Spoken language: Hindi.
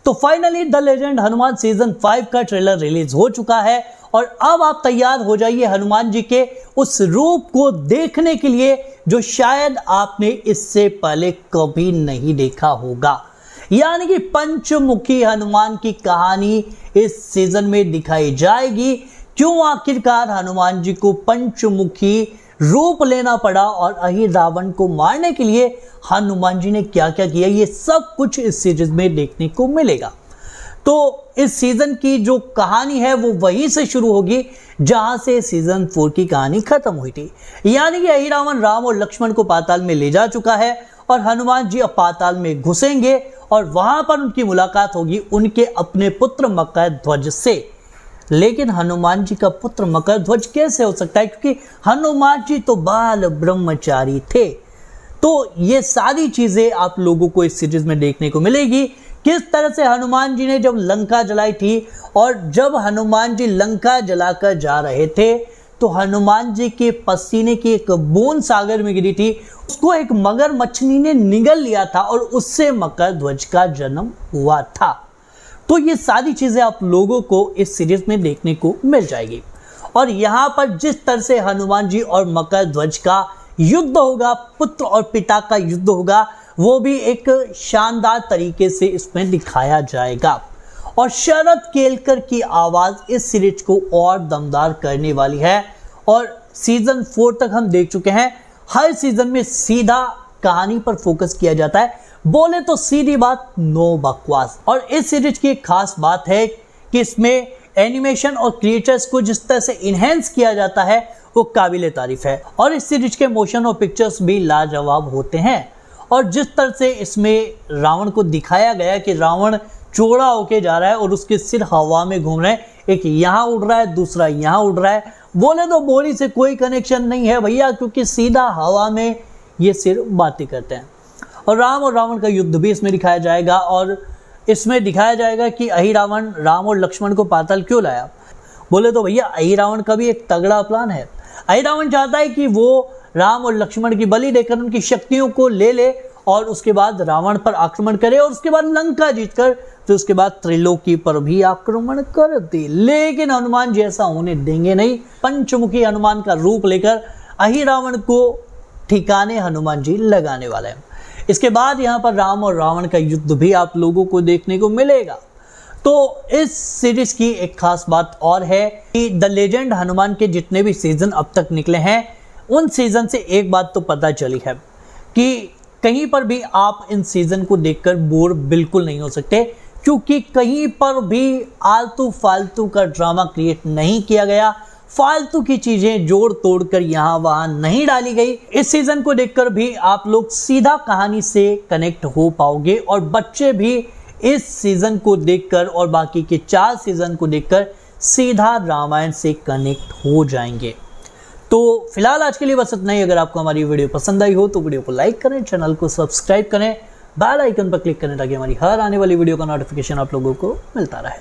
तो finally the legend Hanuman season 5 का ट्रेलर रिलीज हो चुका है और अब आप तैयार हो जाइए हनुमान जी के उस रूप को देखने के लिए जो शायद आपने इससे पहले कभी नहीं देखा होगा। यानी कि पंचमुखी हनुमान की कहानी इस सीजन में दिखाई जाएगी। क्यों आखिरकार हनुमान जी को पंचमुखी रूप लेना पड़ा और अहिर रावण को मारने के लिए हनुमान जी ने क्या क्या किया, ये सब कुछ इस सीरीज में देखने को मिलेगा। तो इस सीजन की जो कहानी है वो वहीं से शुरू होगी जहां से सीजन 4 की कहानी खत्म हुई थी। यानी कि अहिर रावण राम और लक्ष्मण को पाताल में ले जा चुका है और हनुमान जी अब पाताल में घुसेंगे और वहां पर उनकी मुलाकात होगी उनके अपने पुत्र मकर ध्वज से। लेकिन हनुमान जी का पुत्र मकर ध्वज कैसे हो सकता है, क्योंकि हनुमान जी तो बाल ब्रह्मचारी थे। तो ये सारी चीजें आप लोगों को इस सीरीज में देखने को मिलेगी। किस तरह से हनुमान जी ने जब लंका जलाई थी और जब हनुमान जी लंका जलाकर जा रहे थे तो हनुमान जी के पसीने की एक बूंद सागर में गिरी थी, उसको एक मगर मछली ने निगल लिया था और उससे मकर ध्वज का जन्म हुआ था। तो ये सारी चीजें आप लोगों को इस सीरीज में देखने को मिल जाएगी। और यहाँ पर जिस तरह से हनुमान जी और मकर ध्वज का युद्ध होगा, पुत्र और पिता का युद्ध होगा, वो भी एक शानदार तरीके से इसमें दिखाया जाएगा। और शरद केलकर की आवाज इस सीरीज को और दमदार करने वाली है। और सीजन 4 तक हम देख चुके हैं, हर सीजन में सीधा कहानी पर फोकस किया जाता है, बोले तो सीधी बात, नो बकवास। और इस सीरीज की एक खास बात है कि इसमें एनिमेशन और क्रिएचर्स को जिस तरह से इनहेंस किया जाता है वो काबिले तारीफ है। और इस सीरीज के मोशन और पिक्चर्स भी लाजवाब होते हैं। और जिस तरह से इसमें रावण को दिखाया गया कि रावण चौड़ा होके जा रहा है और उसके सिर हवा में घूम रहे हैं, एक यहाँ उड़ रहा है दूसरा यहाँ उड़ रहा है, बोले तो बॉडी से कोई कनेक्शन नहीं है भैया, क्योंकि सीधा हवा में ये सिर बातें करते हैं। और राम और रावण का युद्ध भी इसमें दिखाया जाएगा। और इसमें दिखाया जाएगा कि अहिर रावण राम और लक्ष्मण को पाताल क्यों लाया। बोले तो भैया अहिर रावण का भी एक तगड़ा प्लान है। अहिर रावण चाहता है कि वो राम और लक्ष्मण की बलि देकर उनकी शक्तियों को ले ले और उसके बाद रावण पर आक्रमण करे और उसके बाद लंका जीतकर फिर उसके बाद त्रिलोकी पर भी आक्रमण कर दे। लेकिन हनुमान जी ऐसा होने देंगे नहीं। पंचमुखी हनुमान का रूप लेकर अहिर रावण को ठिकाने हनुमान जी लगाने वाले हैं। इसके बाद यहाँ पर राम और रावण का युद्ध भी आप लोगों को देखने को मिलेगा। तो इस सीरीज की एक खास बात और है कि द लेजेंड हनुमान के जितने भी सीजन अब तक निकले हैं उन सीजन से एक बात तो पता चली है कि कहीं पर भी आप इन सीजन को देखकर बोर बिल्कुल नहीं हो सकते, क्योंकि कहीं पर भी आलतू फालतू का ड्रामा क्रिएट नहीं किया गया, फालतू की चीजें जोड़ तोड़ कर यहाँ वहां नहीं डाली गई। इस सीजन को देखकर भी आप लोग सीधा कहानी से कनेक्ट हो पाओगे और बच्चे भी इस सीजन को देखकर और बाकी के 4 सीजन को देखकर सीधा रामायण से कनेक्ट हो जाएंगे। तो फिलहाल आज के लिए बस इतना ही। अगर आपको हमारी वीडियो पसंद आई हो तो वीडियो को लाइक करें, चैनल को सब्सक्राइब करें, बेल आइकन पर क्लिक करें ताकि हमारी हर आने वाली वीडियो का नोटिफिकेशन आप लोगों को मिलता रहे।